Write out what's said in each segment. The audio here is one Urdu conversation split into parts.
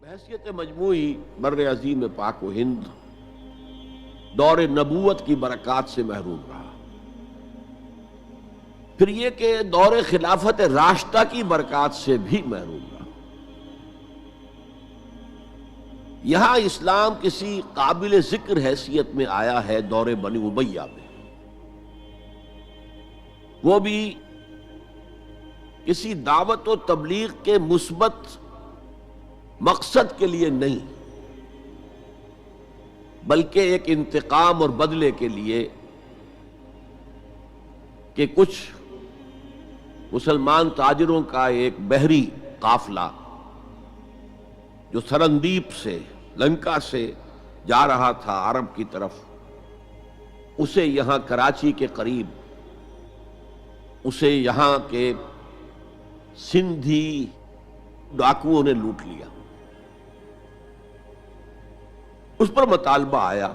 بحیثیت مجموعی بر عظیم پاک و ہند دور نبوت کی برکات سے محروم رہا۔ پھر یہ کہ دور خلافت راشدہ کی برکات سے بھی محروم رہا۔ یہاں اسلام کسی قابل ذکر حیثیت میں آیا ہے دور بنی امیہ میں، وہ بھی کسی دعوت و تبلیغ کے مثبت مقصد کے لیے نہیں، بلکہ ایک انتقام اور بدلے کے لیے کہ کچھ مسلمان تاجروں کا ایک بحری قافلہ جو سرندیپ سے لنکا سے جا رہا تھا عرب کی طرف، اسے یہاں کراچی کے قریب، اسے یہاں کے سندھی ڈاکوؤں نے لوٹ لیا۔ اس پر مطالبہ آیا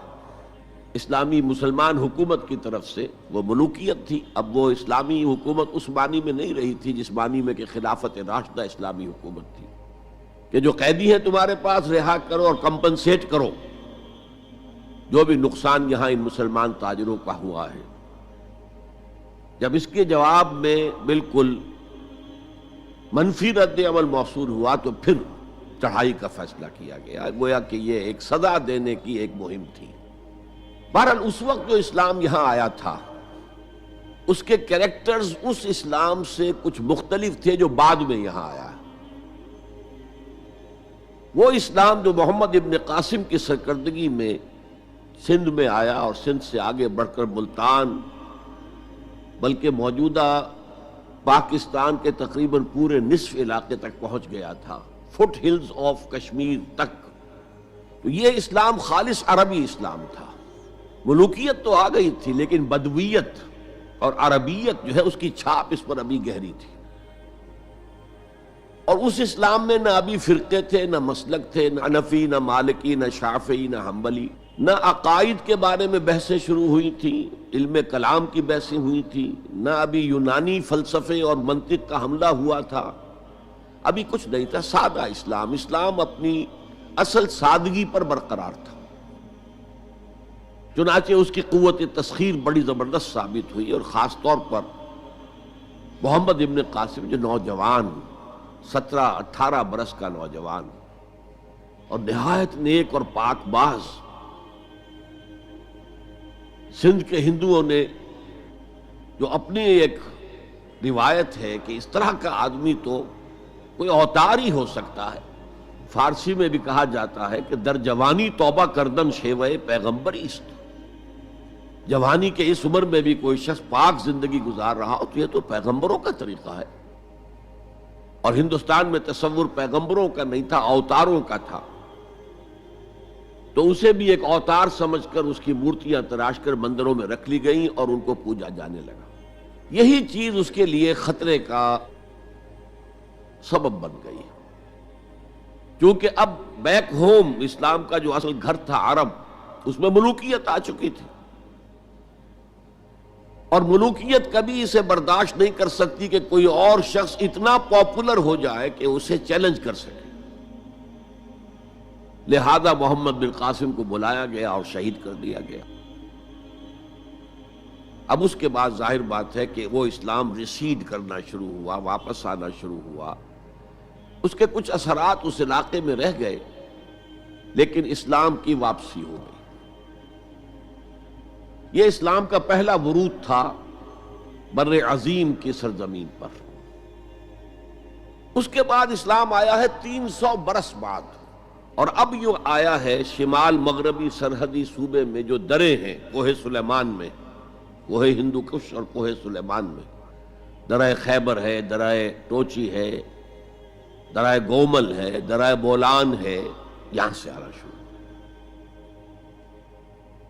اسلامی مسلمان حکومت کی طرف سے، وہ ملوکیت تھی، اب وہ اسلامی حکومت اس معنی میں نہیں رہی تھی جس معنی میں کہ خلافت راشدہ اسلامی حکومت تھی کہ جو قیدی ہیں تمہارے پاس رہا کرو اور کمپنسیٹ کرو جو بھی نقصان یہاں ان مسلمان تاجروں کا ہوا ہے۔ جب اس کے جواب میں بالکل منفی رد عمل موصول ہوا تو پھر چڑھائی کا فیصلہ کیا گیا، گویا کہ یہ ایک سزا دینے کی ایک مہم تھی۔ بہرحال اس وقت جو اسلام یہاں آیا تھا اس کے کریکٹرز اس اسلام سے کچھ مختلف تھے جو بعد میں یہاں آیا۔ وہ اسلام جو محمد ابن قاسم کی سرکردگی میں سندھ میں آیا اور سندھ سے آگے بڑھ کر ملتان بلکہ موجودہ پاکستان کے تقریباً پورے نصف علاقے تک پہنچ گیا تھا، فٹ ہلز آف کشمیر تک، تو یہ اسلام خالص عربی اسلام تھا۔ ملوکیت تو آ گئی تھی لیکن بدویت اور عربیت جو ہے اس کی چھاپ اس پر ابھی گہری تھی، اور اس اسلام میں نہ ابھی فرقے تھے، نہ مسلک تھے، نہ حنفی، نہ مالکی، نہ شافعی، نہ حنبلی، نہ عقائد کے بارے میں بحثیں شروع ہوئی تھیں، علم کلام کی بحثیں ہوئی تھیں، نہ ابھی یونانی فلسفے اور منطق کا حملہ ہوا تھا، ابھی کچھ نہیں تھا، سادہ اسلام۔ اسلام اپنی اصل سادگی پر برقرار تھا، چنانچہ اس کی قوت تسخیر بڑی زبردست ثابت ہوئی، اور خاص طور پر محمد ابن قاسم جو نوجوان 17-18 برس کا نوجوان اور نہایت نیک اور پاک باز، سندھ کے ہندوؤں نے جو اپنی ایک روایت ہے کہ اس طرح کا آدمی تو کوئی اوتار ہی ہو سکتا ہے، فارسی میں بھی کہا جاتا ہے کہ در جوانی توبہ کردن شیوہ پیغمبری است، جوانی کے اس عمر میں بھی کوئی شخص پاک زندگی گزار رہا ہو تو یہ تو پیغمبروں کا طریقہ ہے، اور ہندوستان میں تصور پیغمبروں کا نہیں تھا، اوتاروں کا تھا، تو اسے بھی ایک اوتار سمجھ کر اس کی مورتیاں تراش کر مندروں میں رکھ لی گئیں اور ان کو پوجا جانے لگا۔ یہی چیز اس کے لیے خطرے کا سبب بن گئی، کیونکہ اب بیک ہوم اسلام کا جو اصل گھر تھا عرب، اس میں ملوکیت آ چکی تھی، اور ملوکیت کبھی اسے برداشت نہیں کر سکتی کہ کوئی اور شخص اتنا پاپولر ہو جائے کہ اسے چیلنج کر سکے، لہذا محمد بن قاسم کو بلایا گیا اور شہید کر دیا گیا۔ اب اس کے بعد ظاہر بات ہے کہ وہ اسلام ریسیڈ کرنا شروع ہوا، واپس آنا شروع ہوا، اس کے کچھ اثرات اس علاقے میں رہ گئے، لیکن اسلام کی واپسی ہو گئی۔ یہ اسلام کا پہلا ورود تھا بر عظیم کی سرزمین پر۔ اس کے بعد اسلام آیا ہے 300 برس بعد، اور اب یہ آیا ہے شمال مغربی سرحدی صوبے میں جو دریں ہیں، کوہ سلیمان میں، کوہ ہندو کش اور کوہ سلیمان میں، درہ خیبر ہے، درہ ٹوچی ہے، درہ گومل ہے، درہ بولان ہے، یہاں سے آنا شروع۔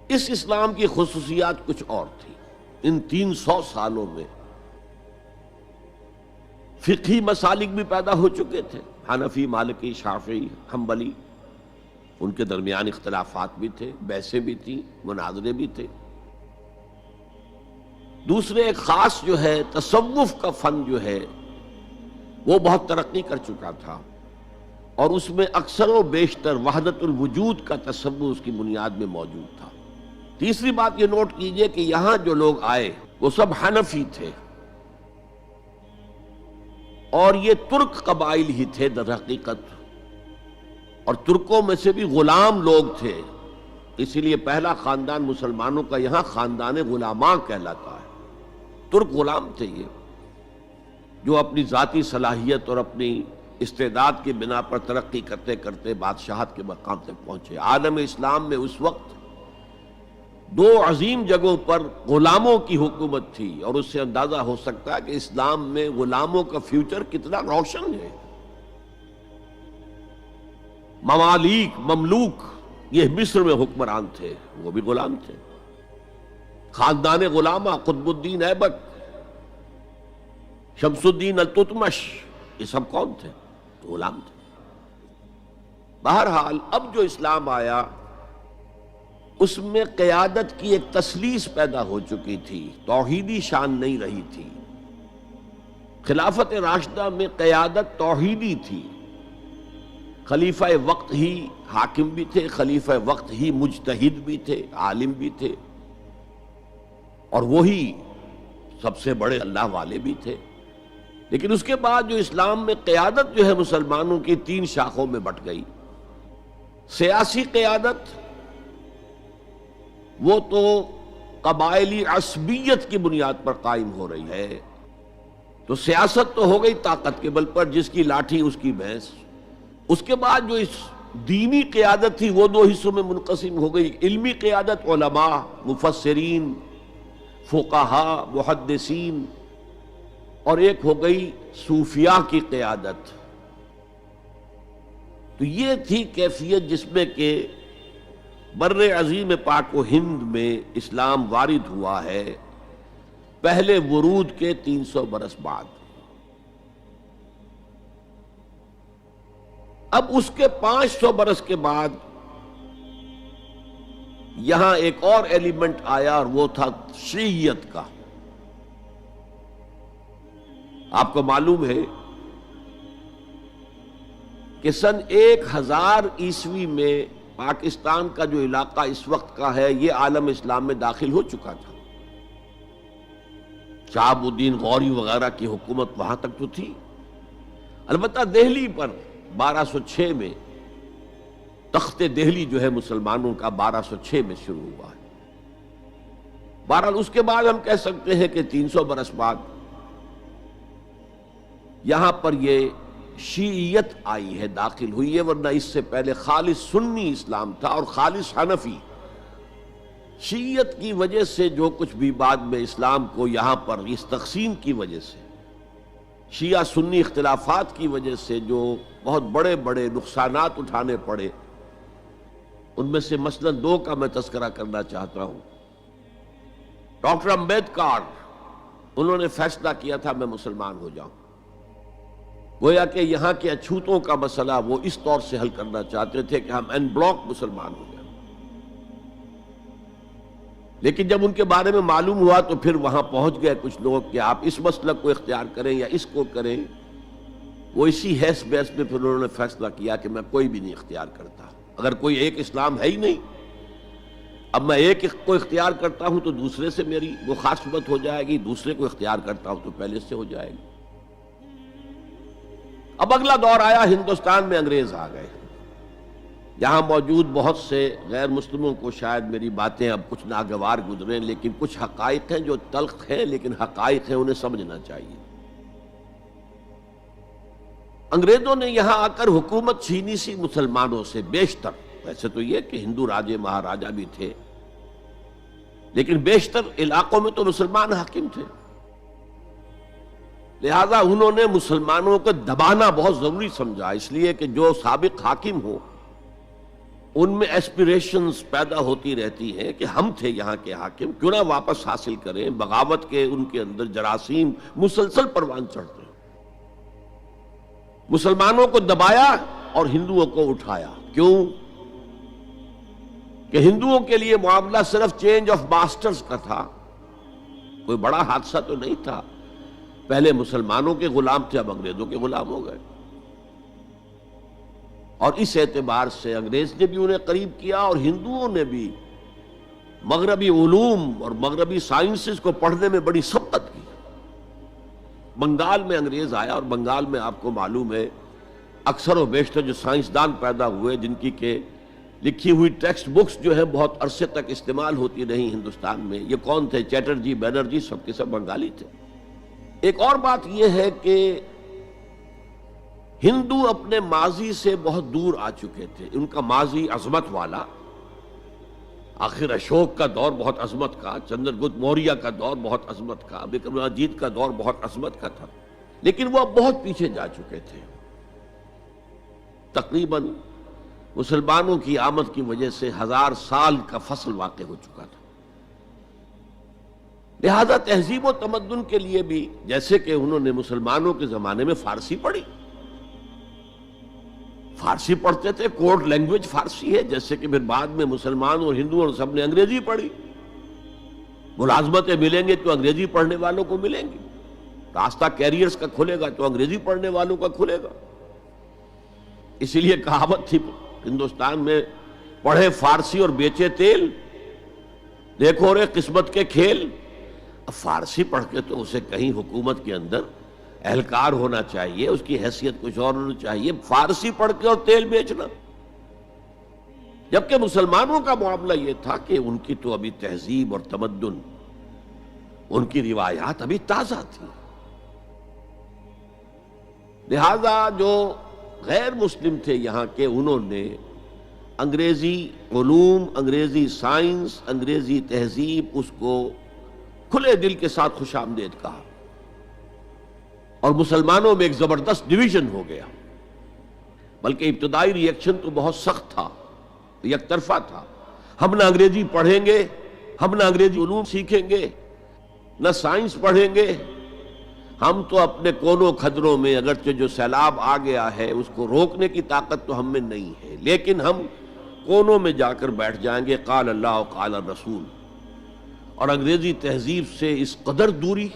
اس اسلام کی خصوصیات کچھ اور تھی۔ ان 300 سالوں میں فقہی مسالک بھی پیدا ہو چکے تھے، حنفی، مالکی، شافعی، حنبلی، ان کے درمیان اختلافات بھی تھے، بحثیں بھی تھیں، مناظرے بھی تھے۔ دوسرے ایک خاص جو ہے تصوف کا فن جو ہے وہ بہت ترقی کر چکا تھا، اور اس میں اکثر و بیشتر وحدت الوجود کا تصور اس کی بنیاد میں موجود تھا۔ تیسری بات یہ نوٹ کیجئے کہ یہاں جو لوگ آئے وہ سب حنفی تھے، اور یہ ترک قبائل ہی تھے در حقیقت، اور ترکوں میں سے بھی غلام لوگ تھے، اسی لیے پہلا خاندان مسلمانوں کا یہاں خاندان غلامان کہلاتا ہے۔ ترک غلام تھے یہ، جو اپنی ذاتی صلاحیت اور اپنی استعداد کی بنا پر ترقی کرتے کرتے بادشاہت کے مقام تک پہنچے۔ عالم اسلام میں اس وقت دو عظیم جگہوں پر غلاموں کی حکومت تھی، اور اس سے اندازہ ہو سکتا ہے کہ اسلام میں غلاموں کا فیوچر کتنا روشن ہے۔ ممالک، مملوک، یہ مصر میں حکمران تھے، وہ بھی غلام تھے۔ خاندان غلامہ، قطب الدین ایبک، شمس الدین التتمش، یہ سب کون تھے؟ غلام تھے۔ بہرحال اب جو اسلام آیا اس میں قیادت کی ایک تثلیث پیدا ہو چکی تھی، توحیدی شان نہیں رہی تھی۔ خلافت راشدہ میں قیادت توحیدی تھی، خلیفہ وقت ہی حاکم بھی تھے، خلیفہ وقت ہی مجتہد بھی تھے، عالم بھی تھے، اور وہی سب سے بڑے اللہ والے بھی تھے۔ لیکن اس کے بعد جو اسلام میں قیادت جو ہے مسلمانوں کی تین شاخوں میں بٹ گئی۔ سیاسی قیادت وہ تو قبائلی عصبیت کی بنیاد پر قائم ہو رہی ہے، تو سیاست تو ہو گئی طاقت کے بل پر، جس کی لاٹھی اس کی بھینس۔ اس کے بعد جو اس دینی قیادت تھی وہ دو حصوں میں منقسم ہو گئی، علمی قیادت علماء، مفسرین، فقہاء، محدثین، اور ایک ہو گئی صوفیاء کی قیادت۔ تو یہ تھی کیفیت جس میں کہ بر عظیم پاک و ہند میں اسلام وارد ہوا ہے پہلے ورود کے 300 برس بعد۔ اب اس کے 500 برس کے بعد یہاں ایک اور ایلیمنٹ آیا، اور وہ تھا شیعیت کا۔ آپ کو معلوم ہے کہ سن 1000 عیسوی میں پاکستان کا جو علاقہ اس وقت کا ہے یہ عالم اسلام میں داخل ہو چکا تھا۔ شہاب الدین غوری وغیرہ کی حکومت وہاں تک تو تھی، البتہ دہلی پر 1206 میں تخت دہلی جو ہے مسلمانوں کا 1206 میں شروع ہوا ہے۔ بہرحال اس کے بعد ہم کہہ سکتے ہیں کہ 300 برس بعد یہاں پر یہ شیعیت آئی ہے، داخل ہوئی ہے، ورنہ اس سے پہلے خالص سنی اسلام تھا اور خالص حنفی۔ شیعیت کی وجہ سے جو کچھ بھی بعد میں اسلام کو یہاں پر اس تقسیم کی وجہ سے، شیعہ سنی اختلافات کی وجہ سے جو بہت بڑے بڑے نقصانات اٹھانے پڑے، ان میں سے مثلاً 2 کا میں تذکرہ کرنا چاہتا ہوں۔ ڈاکٹر امبیڈکر، انہوں نے فیصلہ کیا تھا میں مسلمان ہو جاؤں، گویا کہ یہاں کے اچھوتوں کا مسئلہ وہ اس طور سے حل کرنا چاہتے تھے کہ ہم ان بلاک مسلمان ہو جائیں۔ لیکن جب ان کے بارے میں معلوم ہوا تو پھر وہاں پہنچ گئے کچھ لوگ کہ آپ اس مسلک کو اختیار کریں یا اس کو کریں۔ وہ اسی حیث بیس میں پھر انہوں نے فیصلہ کیا کہ میں کوئی بھی نہیں اختیار کرتا، اگر کوئی ایک اسلام ہے ہی نہیں، اب میں ایک کو اختیار کرتا ہوں تو دوسرے سے میری مخاصمت ہو جائے گی، دوسرے کو اختیار کرتا ہوں تو پہلے سے ہو جائے گی۔ اب اگلا دور آیا، ہندوستان میں انگریز آ گئے۔ یہاں موجود بہت سے غیر مسلموں کو شاید میری باتیں اب کچھ ناگوار گزریں، لیکن کچھ حقائق ہیں جو تلخ ہیں لیکن حقائق ہیں، انہیں سمجھنا چاہیے۔ انگریزوں نے یہاں آ کر حکومت چھینی سی مسلمانوں سے بیشتر، ویسے تو یہ کہ ہندو راجے مہاراجا بھی تھے، لیکن بیشتر علاقوں میں تو مسلمان حاکم تھے، لہذا انہوں نے مسلمانوں کو دبانا بہت ضروری سمجھا، اس لیے کہ جو سابق حاکم ہو ان میں ایسپیریشنز پیدا ہوتی رہتی ہیں کہ ہم تھے یہاں کے حاکم، کیوں نہ واپس حاصل کریں۔ بغاوت کے ان کے اندر جراثیم مسلسل پروان چڑھتے ہیں۔ مسلمانوں کو دبایا اور ہندوؤں کو اٹھایا، کیوں کہ ہندوؤں کے لیے معاملہ صرف چینج آف ماسٹرز کا تھا، کوئی بڑا حادثہ تو نہیں تھا۔ پہلے مسلمانوں کے غلام تھے، اب انگریزوں کے غلام ہو گئے۔ اور اس اعتبار سے انگریز نے بھی انہیں قریب کیا اور ہندوؤں نے بھی مغربی علوم اور مغربی سائنسز کو پڑھنے میں بڑی سبقت کی۔ بنگال میں انگریز آیا اور بنگال میں آپ کو معلوم ہے اکثر و بیشتر جو سائنسدان پیدا ہوئے جن کی کہ لکھی ہوئی ٹیکسٹ بکس جو ہیں بہت عرصے تک استعمال ہوتی نہیں ہندوستان میں، یہ کون تھے؟ چیٹرجی، بینرجی، سب کے سب بنگالی تھے۔ ایک اور بات یہ ہے کہ ہندو اپنے ماضی سے بہت دور آ چکے تھے، ان کا ماضی عظمت والا، آخر اشوک کا دور بہت عظمت کا، چندر گپت موریہ کا دور بہت عظمت کا، وکرماجیت کا دور بہت عظمت کا تھا، لیکن وہ اب بہت پیچھے جا چکے تھے۔ تقریباً مسلمانوں کی آمد کی وجہ سے 1000 سال کا فصل واقع ہو چکا تھا۔ لہذا تہذیب و تمدن کے لیے بھی، جیسے کہ انہوں نے مسلمانوں کے زمانے میں فارسی پڑھی، فارسی پڑھتے تھے، کوڈ لینگویج فارسی ہے، جیسے کہ پھر بعد میں مسلمان اور ہندو اور سب نے انگریزی پڑھی، ملازمتیں ملیں گے تو انگریزی پڑھنے والوں کو ملیں گی، راستہ کیریئرز کا کھلے گا تو انگریزی پڑھنے والوں کا کھلے گا۔ اسی لیے کہاوت تھی ہندوستان میں، پڑھے فارسی اور بیچے تیل، دیکھو رے قسمت کے کھیل۔ اب فارسی پڑھ کے تو اسے کہیں حکومت کے اندر اہلکار ہونا چاہیے، اس کی حیثیت کچھ اور ہونی چاہیے، فارسی پڑھ کے اور تیل بیچنا۔ جبکہ مسلمانوں کا معاملہ یہ تھا کہ ان کی تو ابھی تہذیب اور تمدن، ان کی روایات ابھی تازہ تھی، لہذا جو غیر مسلم تھے یہاں کے، انہوں نے انگریزی علوم، انگریزی سائنس، انگریزی تہذیب، اس کو کھلے دل کے ساتھ خوش آمدید کہا، اور مسلمانوں میں ایک زبردست ڈویژن ہو گیا۔ بلکہ ابتدائی ری ایکشن تو بہت سخت تھا، یک طرفہ تھا، ہم نہ انگریزی پڑھیں گے، ہم نہ انگریزی علوم سیکھیں گے، نہ سائنس پڑھیں گے، ہم تو اپنے کونوں کھدروں میں، اگرچہ جو سیلاب آ گیا ہے اس کو روکنے کی طاقت تو ہم میں نہیں ہے، لیکن ہم کونوں میں جا کر بیٹھ جائیں گے، قال اللہ و قال الرسول۔ اور انگریزی تہذیب سے اس قدر دوری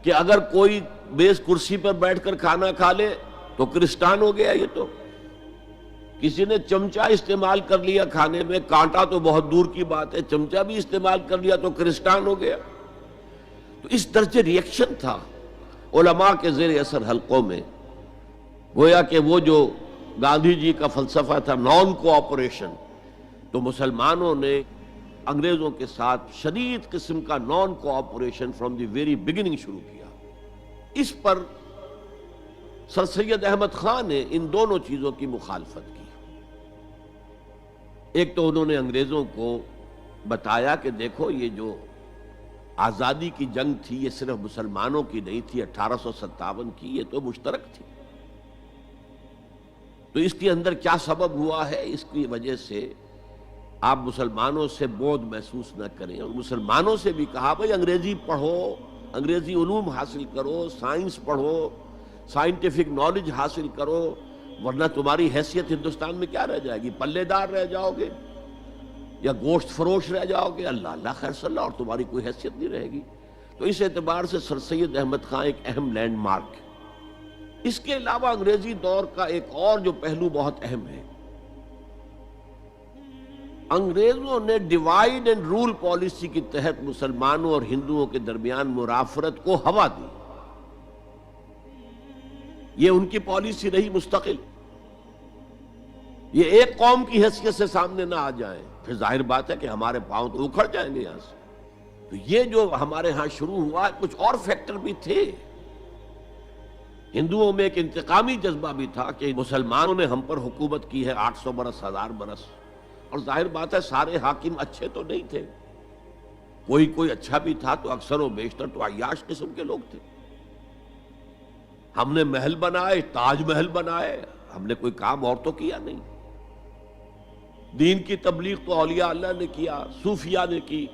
کہ اگر کوئی بیس کرسی پر بیٹھ کر کھانا کھا لے تو کرسٹان ہو گیا۔ یہ تو کسی نے چمچہ استعمال کر لیا کھانے میں، کانٹا تو بہت دور کی بات ہے، چمچہ بھی استعمال کر لیا تو کرسٹان ہو گیا۔ تو اس درجے ری ایکشن تھا علماء کے زیر اثر حلقوں میں، گویا کہ وہ جو گاندھی جی کا فلسفہ تھا نان کوآپریشن، تو مسلمانوں نے انگریزوں کے ساتھ شدید قسم کا naan cooperation from the very beginning شروع کیا۔ اس پر سر سید احمد خان نے ان دونوں چیزوں کی مخالفت کی۔ ایک تو انہوں نے انگریزوں کو بتایا کہ دیکھو یہ جو آزادی کی جنگ تھی یہ صرف مسلمانوں کی نہیں تھی، 1857 کی، یہ تو مشترک تھی، تو اس کے اندر کیا سبب ہوا ہے، اس کی وجہ سے آپ مسلمانوں سے بعد محسوس نہ کریں۔ اور مسلمانوں سے بھی کہا بھائی انگریزی پڑھو، انگریزی علوم حاصل کرو، سائنس پڑھو، سائنٹیفک نالج حاصل کرو، ورنہ تمہاری حیثیت ہندوستان میں کیا رہ جائے گی؟ پلے دار رہ جاؤ گے یا گوشت فروش رہ جاؤ گے، اللہ اللہ خیر صلی اللہ، اور تمہاری کوئی حیثیت نہیں رہے گی۔ تو اس اعتبار سے سر سید احمد خان ایک اہم لینڈ مارک ہے۔ اس کے علاوہ انگریزی دور کا ایک اور جو پہلو بہت اہم ہے، انگریزوں نے ڈیوائیڈ اینڈ رول پالیسی کے تحت مسلمانوں اور ہندوؤں کے درمیان مرافرت کو ہوا دی۔ یہ ان کی پالیسی رہی مستقل، یہ ایک قوم کی حیثیت سے سامنے نہ آ جائیں، پھر ظاہر بات ہے کہ ہمارے پاؤں تو اکھڑ جائیں گے یہاں سے۔ تو یہ جو ہمارے ہاں شروع ہوا، کچھ اور فیکٹر بھی تھے۔ ہندوؤں میں ایک انتقامی جذبہ بھی تھا کہ مسلمانوں نے ہم پر حکومت کی ہے 800 برس، 1000 برس، اور ظاہر بات ہے سارے حاکم اچھے تو نہیں تھے، کوئی اچھا بھی تھا، تو اکثر و بیشتر تو عیاش قسم کے لوگ تھے۔ ہم نے محل بنائے، تاج محل بنائے، ہم نے کوئی کام اور تو کیا نہیں۔ دین کی تبلیغ تو اولیاء اللہ نے کیا، صوفیاء نے کی،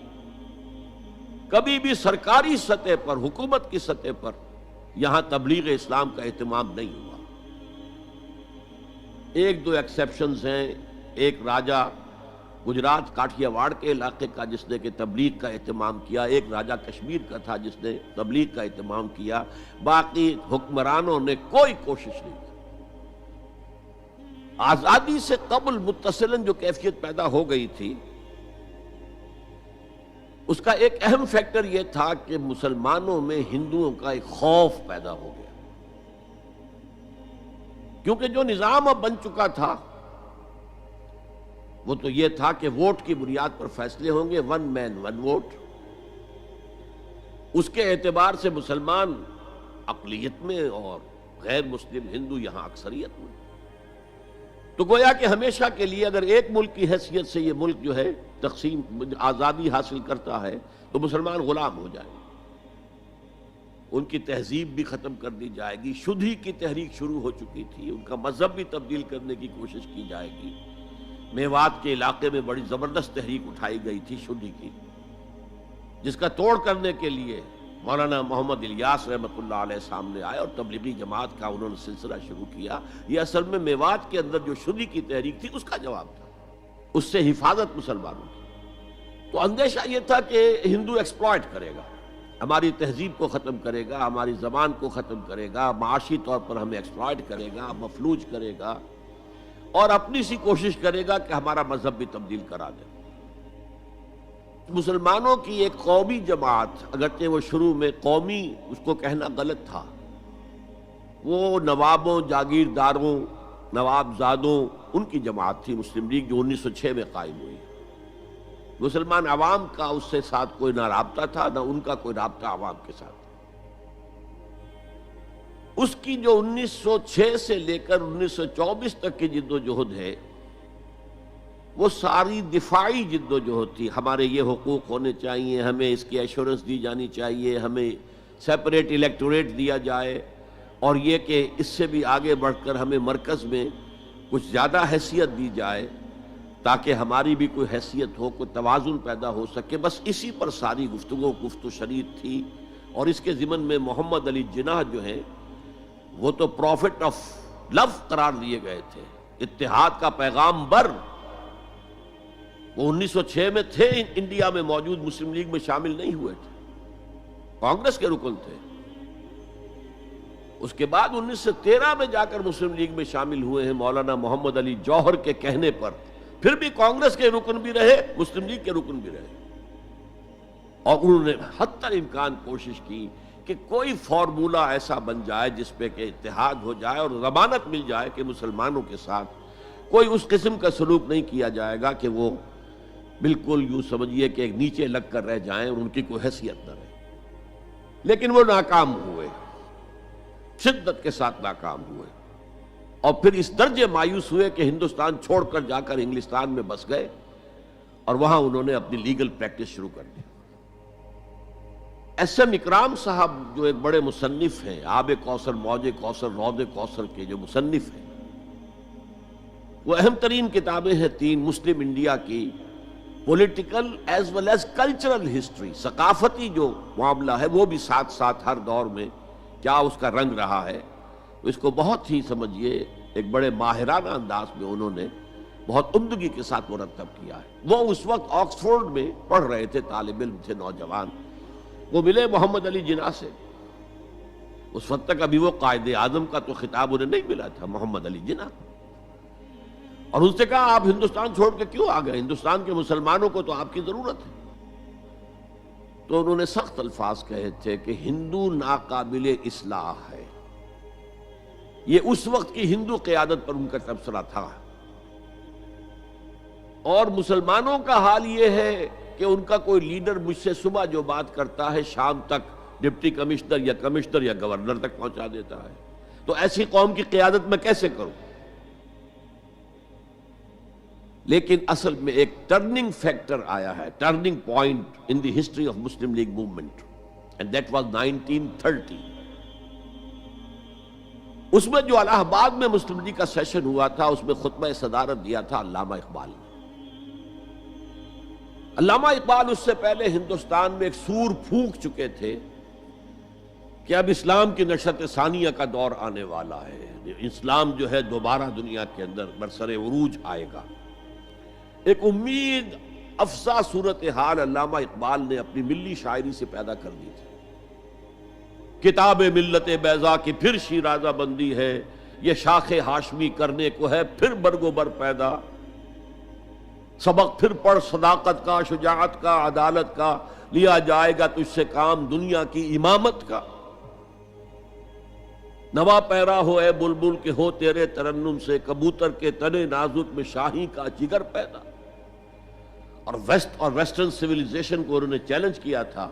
کبھی بھی سرکاری سطح پر، حکومت کی سطح پر یہاں تبلیغ اسلام کا اہتمام نہیں ہوا۔ ایک دو ایکسیپشنز ہیں، ایک راجہ گجرات کاٹھیا واڑ کے علاقے کا جس نے کہ تبلیغ کا اہتمام کیا، ایک راجہ کشمیر کا تھا جس نے تبلیغ کا اہتمام کیا، باقی حکمرانوں نے کوئی کوشش نہیں کی۔ آزادی سے قبل متصلاً جو کیفیت پیدا ہو گئی تھی، اس کا ایک اہم فیکٹر یہ تھا کہ مسلمانوں میں ہندوؤں کا ایک خوف پیدا ہو گیا، کیونکہ جو نظام اب بن چکا تھا وہ تو یہ تھا کہ ووٹ کی بنیاد پر فیصلے ہوں گے، ون مین ون ووٹ۔ اس کے اعتبار سے مسلمان اقلیت میں اور غیر مسلم ہندو یہاں اکثریت میں، تو گویا کہ ہمیشہ کے لیے اگر ایک ملک کی حیثیت سے یہ ملک جو ہے تقسیم آزادی حاصل کرتا ہے تو مسلمان غلام ہو جائیں، ان کی تہذیب بھی ختم کر دی جائے گی، شدھی کی تحریک شروع ہو چکی تھی، ان کا مذہب بھی تبدیل کرنے کی کوشش کی جائے گی۔ میوات کے علاقے میں بڑی زبردست تحریک اٹھائی گئی تھی شدھی کی، جس کا توڑ کرنے کے لیے مولانا محمد الیاس رحمۃ اللہ علیہ سامنے آئے اور تبلیغی جماعت کا انہوں نے سلسلہ شروع کیا۔ یہ اصل میں میوات کے اندر جو شدھی کی تحریک تھی اس کا جواب تھا، اس سے حفاظت مسلمانوں کی۔ تو اندیشہ یہ تھا کہ ہندو ایکسپلائٹ کرے گا، ہماری تہذیب کو ختم کرے گا، ہماری زبان کو ختم کرے گا، معاشی طور پر ہمیں ایکسپلائٹ کرے گا، مفلوج کرے گا، اور اپنی سی کوشش کرے گا کہ ہمارا مذہب بھی تبدیل کرا دے۔ مسلمانوں کی ایک قومی جماعت، اگرچہ وہ شروع میں قومی اس کو کہنا غلط تھا، وہ نوابوں، جاگیرداروں، نوابزادوں ان کی جماعت تھی مسلم لیگ، جو 1906 میں قائم ہوئی۔ مسلمان عوام کا اس سے ساتھ کوئی نہ رابطہ تھا، نہ ان کا کوئی رابطہ عوام کے ساتھ۔ اس کی جو 1906 سے لے کر 1924 تک کی جد و جہد ہے، وہ ساری دفاعی جد و جہد تھی۔ ہمارے یہ حقوق ہونے چاہیے، ہمیں اس کی ایشورنس دی جانی چاہیے، ہمیں سیپریٹ الیکٹوریٹ دیا جائے، اور یہ کہ اس سے بھی آگے بڑھ کر ہمیں مرکز میں کچھ زیادہ حیثیت دی جائے تاکہ ہماری بھی کوئی حیثیت ہو، کوئی توازن پیدا ہو سکے۔ بس اسی پر ساری گفت و شنید تھی۔ اور اس کے ضمن میں محمد علی جناح جو ہیں وہ تو پروفٹ آف لو قرار دیے گئے تھے، اتحاد کا پیغام بر۔ وہ 1906 میں تھے انڈیا میں موجود، مسلم لیگ میں شامل نہیں ہوئے تھے، کانگریس کے رکن تھے۔ اس کے بعد 1913 میں جا کر مسلم لیگ میں شامل ہوئے ہیں مولانا محمد علی جوہر کے کہنے پر، پھر بھی کانگریس کے رکن بھی رہے، مسلم لیگ کے رکن بھی رہے، اور انہوں نے حتی الامکان کوشش کی کہ کوئی فارمولہ ایسا بن جائے جس پہ کہ اتحاد ہو جائے اور ضمانت مل جائے کہ مسلمانوں کے ساتھ کوئی اس قسم کا سلوک نہیں کیا جائے گا کہ وہ بالکل یوں سمجھیے کہ ایک نیچے لگ کر رہ جائیں اور ان کی کوئی حیثیت نہ رہے۔ لیکن وہ ناکام ہوئے، شدت کے ساتھ ناکام ہوئے، اور پھر اس درجے مایوس ہوئے کہ ہندوستان چھوڑ کر جا کر انگلستان میں بس گئے، اور وہاں انہوں نے اپنی لیگل پریکٹس شروع کر دی۔ ایس ایم اکرام صاحب جو ایک بڑے مصنف ہیں، آب کوثر، موج کوثر، رود کوثر کے جو مصنف ہیں، وہ اہم ترین کتابیں ہیں تین مسلم انڈیا کی، political as well as cultural history, ثقافتی جو معاملہ ہے وہ بھی ساتھ ساتھ ہر دور میں کیا اس کا رنگ رہا ہے، تو اس کو بہت ہی سمجھیے ایک بڑے ماہرانہ انداز میں انہوں نے بہت عمدگی کے ساتھ مرتب کیا ہے۔ وہ اس وقت آکسفورڈ میں پڑھ رہے تھے، طالب علم تھے، نوجوان۔ وہ ملے محمد علی جناح سے، اس وقت تک ابھی وہ قائد اعظم کا تو خطاب انہیں نہیں ملا تھا، محمد علی جناح، اور ان سے کہا آپ ہندوستان چھوڑ کے کیوں آ گئے، ہندوستان کے مسلمانوں کو تو آپ کی ضرورت ہے۔ تو انہوں نے سخت الفاظ کہے تھے کہ ہندو ناقابل اصلاح ہے۔ یہ اس وقت کی ہندو قیادت پر ان کا تبصرہ تھا، اور مسلمانوں کا حال یہ ہے کہ ان کا کوئی لیڈر مجھ سے صبح جو بات کرتا ہے شام تک ڈپٹی کمشنر یا گورنر تک پہنچا دیتا ہے، تو ایسی قوم کی قیادت میں کیسے کروں؟ لیکن اصل میں ایک ٹرننگ فیکٹر آیا ہے، turning point in the history of Muslim league movement, and that was 1930۔ اس میں جو الہ آباد میں مسلم لیگ کا سیشن ہوا تھا، اس میں خطبہ صدارت دیا تھا علامہ اقبال نے۔ علامہ اقبال اس سے پہلے ہندوستان میں ایک سور پھونک چکے تھے کہ اب اسلام کی نشأت ثانیہ کا دور آنے والا ہے، اسلام جو ہے دوبارہ دنیا کے اندر برسر عروج آئے گا۔ ایک امید افزا صورتحال علامہ اقبال نے اپنی ملی شاعری سے پیدا کر دی تھی۔ کتاب ملت بیضا کی پھر شیرازہ بندی ہے، یہ شاخ ہاشمی کرنے کو ہے پھر برگو بر پیدا، سبق پھر پڑھ صداقت کا، شجاعت کا، عدالت کا، لیا جائے گا تجھ سے کام دنیا کی امامت کا۔ نوا پیرا ہو اے بلبل کہ ہو تیرے ترنم سے کبوتر کے تنے نازک میں شاہی کا جگر پیدا۔ اور ویسٹرن سویلائزیشن کو انہوں نے چیلنج کیا تھا،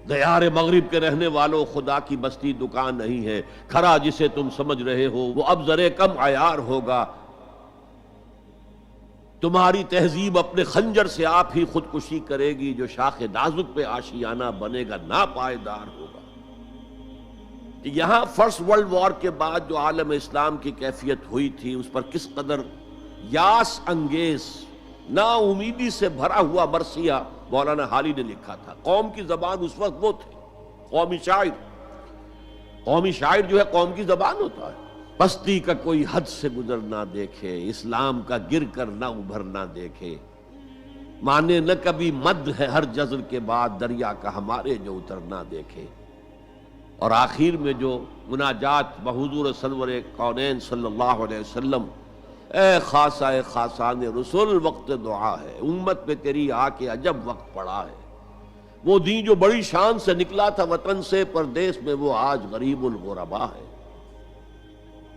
دیار مغرب کے رہنے والوں خدا کی بستی دکان نہیں ہے، کھرا جسے تم سمجھ رہے ہو وہ اب ذرے کم عیار ہوگا، تمہاری تہذیب اپنے خنجر سے آپ ہی خودکشی کرے گی، جو شاخ نازک پہ آشیانہ بنے گا ناپائیدار ہوگا۔ یہاں فرسٹ ورلڈ وار کے بعد جو عالم اسلام کی کیفیت ہوئی تھی اس پر کس قدر یاس انگیز نا امیدی سے بھرا ہوا مرثیہ مولانا حالی نے لکھا تھا۔ قوم کی زبان اس وقت وہ تھی، قومی شاعر۔ قومی شاعر جو ہے قوم کی زبان ہوتا ہے۔ پستی کا کوئی حد سے گزر نہ دیکھے، اسلام کا گر کر نہ ابھر نہ دیکھے، مانے نہ کبھی مد ہے ہر جزر کے بعد دریا کا ہمارے جو اتر نہ دیکھے۔ اور آخر میں جو مناجات بحضور سرور کونین صلی اللہ علیہ وسلم، اے خاصہ خاصان رسول وقت دعا ہے، امت پہ تیری آ کے عجب وقت پڑا ہے، وہ دین جو بڑی شان سے نکلا تھا وطن سے پردیس میں وہ آج غریب الغربا ہے۔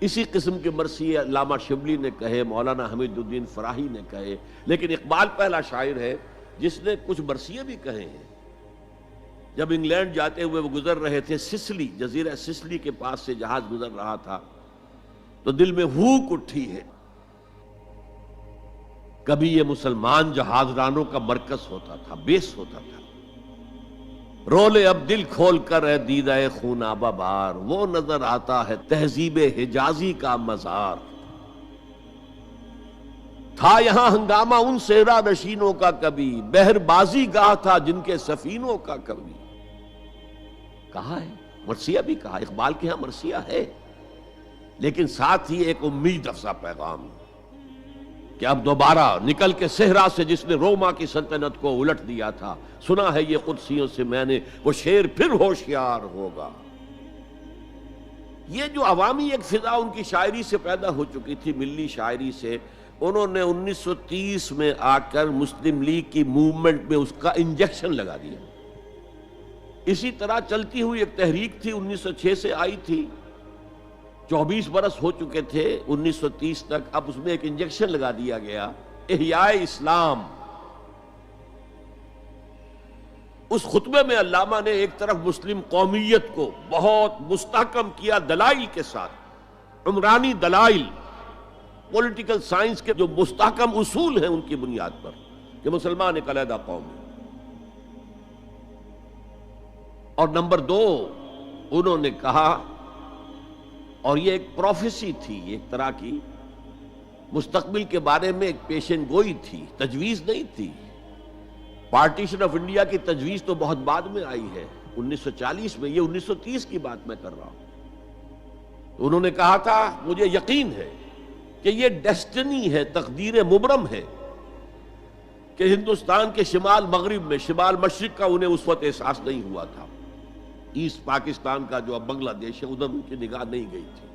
اسی قسم کے مرثیے علامہ شبلی نے کہے، مولانا حمید الدین فراہی نے کہے، لیکن اقبال پہلا شاعر ہے جس نے کچھ مرثیے بھی کہے ہیں۔ جب انگلینڈ جاتے ہوئے وہ گزر رہے تھے سسلی، جزیرہ سسلی کے پاس سے جہاز گزر رہا تھا تو دل میں ہوک اٹھی ہے، کبھی یہ مسلمان جہاز رانوں کا مرکز ہوتا تھا، بیس ہوتا تھا، رولے اب دل کھول کر اے دیدہ خونابہ بار، وہ نظر آتا ہے تہذیب حجازی کا مزار، تھا یہاں ہنگامہ ان صحرا نشینوں کا کبھی، بحر بازی گاہ تھا جن کے سفینوں کا کبھی۔ کہا ہے مرثیہ بھی کہا، اقبال کے ہاں مرثیہ ہے، لیکن ساتھ ہی ایک امید افزا پیغام کہ اب دوبارہ نکل کے صحرا سے جس نے روما کی سلطنت کو الٹ دیا تھا، سنا ہے یہ قدسیوں سے میں نے، وہ شیر پھر ہوشیار ہوگا۔ یہ جو عوامی ایک فضا ان کی شاعری سے پیدا ہو چکی تھی، ملی شاعری سے، انہوں نے 1930 میں آ کر مسلم لیگ کی موومنٹ میں اس کا انجیکشن لگا دیا۔ اسی طرح چلتی ہوئی ایک تحریک تھی، 1906 سے آئی تھی، 24 برس ہو چکے تھے 1930 تک، اب اس میں ایک انجیکشن لگا دیا گیا، احیاء اسلام۔ اس خطبے میں علامہ نے ایک طرف مسلم قومیت کو بہت مستحکم کیا دلائل کے ساتھ، عمرانی دلائل، پولیٹیکل سائنس کے جو مستحکم اصول ہیں ان کی بنیاد پر کہ مسلمان ایک علیحدہ قوم ہے۔ اور نمبر 2 انہوں نے کہا، اور یہ ایک پروفیسی تھی، ایک طرح کی مستقبل کے بارے میں ایک پیشن گوئی تھی، تجویز نہیں تھی۔ پارٹیشن آف انڈیا کی تجویز تو بہت بعد میں آئی ہے، 1940 میں، یہ 1930 کی بات میں کر رہا ہوں۔ انہوں نے کہا تھا مجھے یقین ہے کہ یہ ڈیسٹنی ہے، تقدیر مبرم ہے کہ ہندوستان کے شمال مغرب میں، شمال مشرق کا انہیں اس وقت احساس نہیں ہوا تھا، ایسٹ پاکستان کا جو اب بنگلہ دیش ہے ادھر ان کی نگاہ نہیں گئی تھی،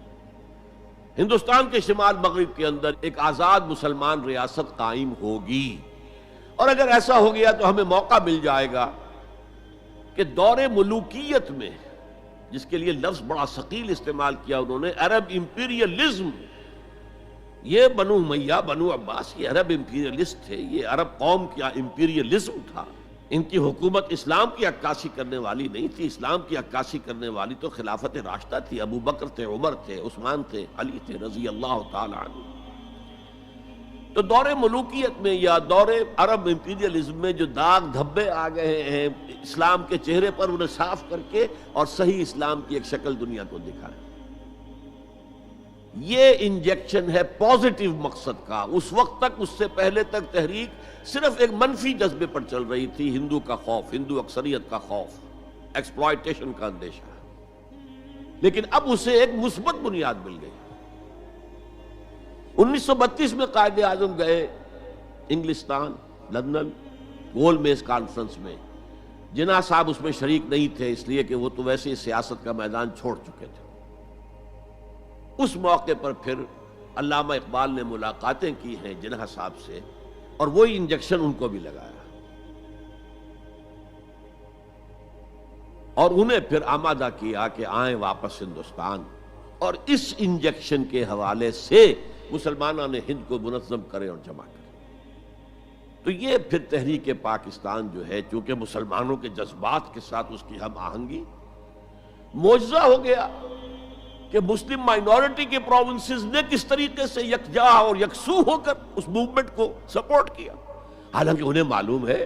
ہندوستان کے شمال مغرب کے اندر ایک آزاد مسلمان ریاست قائم ہوگی، اور اگر ایسا ہو گیا تو ہمیں موقع مل جائے گا کہ دور ملوکیت میں، جس کے لیے لفظ بڑا ثقیل استعمال کیا انہوں نے، عرب امپیریلزم، یہ بنو امیہ، بنو عباس، یہ عرب امپیریلسٹ تھے، یہ عرب قوم کا امپیریلزم تھا، ان کی حکومت اسلام کی عکاسی کرنے والی نہیں تھی، اسلام کی عکاسی کرنے والی تو خلافت راشدہ تھی، ابو بکر تھے، عمر تھے، عثمان تھے، علی تھے رضی اللہ تعالی عنہ۔ تو دور ملوکیت میں یا دور عرب امپیریلزم میں جو داغ دھبے آ گئے ہیں اسلام کے چہرے پر، انہیں صاف کر کے اور صحیح اسلام کی ایک شکل دنیا کو دکھائیں، یہ انجیکشن ہے پازیٹیو مقصد کا۔ اس وقت تک، اس سے پہلے تک تحریک صرف ایک منفی جذبے پر چل رہی تھی، ہندو کا خوف، ہندو اکثریت کا خوف، ایکسپلائٹیشن کا اندیشہ، لیکن اب اسے ایک مثبت بنیاد مل گئی۔ 1932 میں قائد اعظم گئے انگلستان، لندن، گول میز کانفرنس میں، جناح صاحب اس میں شریک نہیں تھے، اس لیے کہ وہ تو ویسے ہی سیاست کا میدان چھوڑ چکے تھے۔ اس موقع پر پھر علامہ اقبال نے ملاقاتیں کی ہیں جناح صاحب سے، اور وہی انجیکشن ان کو بھی لگایا اور انہیں پھر آمادہ کیا کہ آئیں واپس ہندوستان، اور اس انجیکشن کے حوالے سے مسلمانوں نے ہند کو منظم کرے اور جمع کرے۔ تو یہ پھر تحریک پاکستان جو ہے، چونکہ مسلمانوں کے جذبات کے ساتھ اس کی ہم آہنگی، معجزہ ہو گیا کہ مسلم مائنورٹی کے پروونسز نے کس طریقے سے یکجا اور یکسو ہو کر اس موومنٹ کو سپورٹ کیا، حالانکہ انہیں معلوم ہے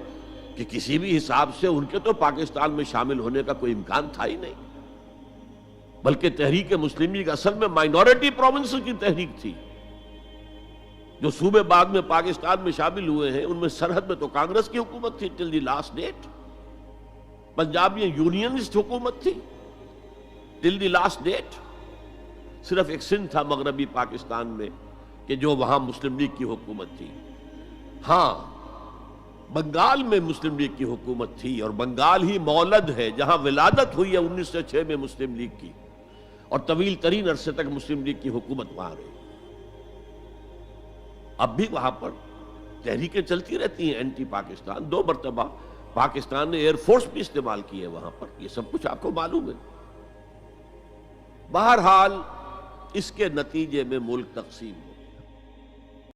کہ کسی بھی حساب سے ان کے تو پاکستان میں شامل ہونے کا کوئی امکان تھا ہی نہیں، بلکہ تحریک مسلم لیگ اصل میں مائنورٹی پروونسز کی تحریک تھی۔ جو صوبے بعد میں پاکستان میں شامل ہوئے ہیں ان میں سرحد میں تو کانگریس کی حکومت تھی ٹل دی لاسٹ ڈیٹ، پنجاب میں یونینسٹ حکومت تھی ٹل دی لاسٹ ڈیٹ، صرف ایک سندھ تھا مغربی پاکستان میں کہ جو وہاں مسلم لیگ کی حکومت تھی۔ ہاں، بنگال میں مسلم لیگ کی حکومت تھی، اور بنگال ہی مولد ہے جہاں ولادت ہوئی ہے 1906 میں مسلم لیگ کی، اور طویل ترین عرصے تک مسلم لیگ کی حکومت وہاں رہی۔ اب بھی وہاں پر تحریکیں چلتی رہتی ہیں اینٹی پاکستان، 2 مرتبہ پاکستان نے ایئر فورس بھی استعمال کی ہے وہاں پر، یہ سب کچھ آپ کو معلوم ہے۔ بہرحال اس کے نتیجے میں ملک تقسیم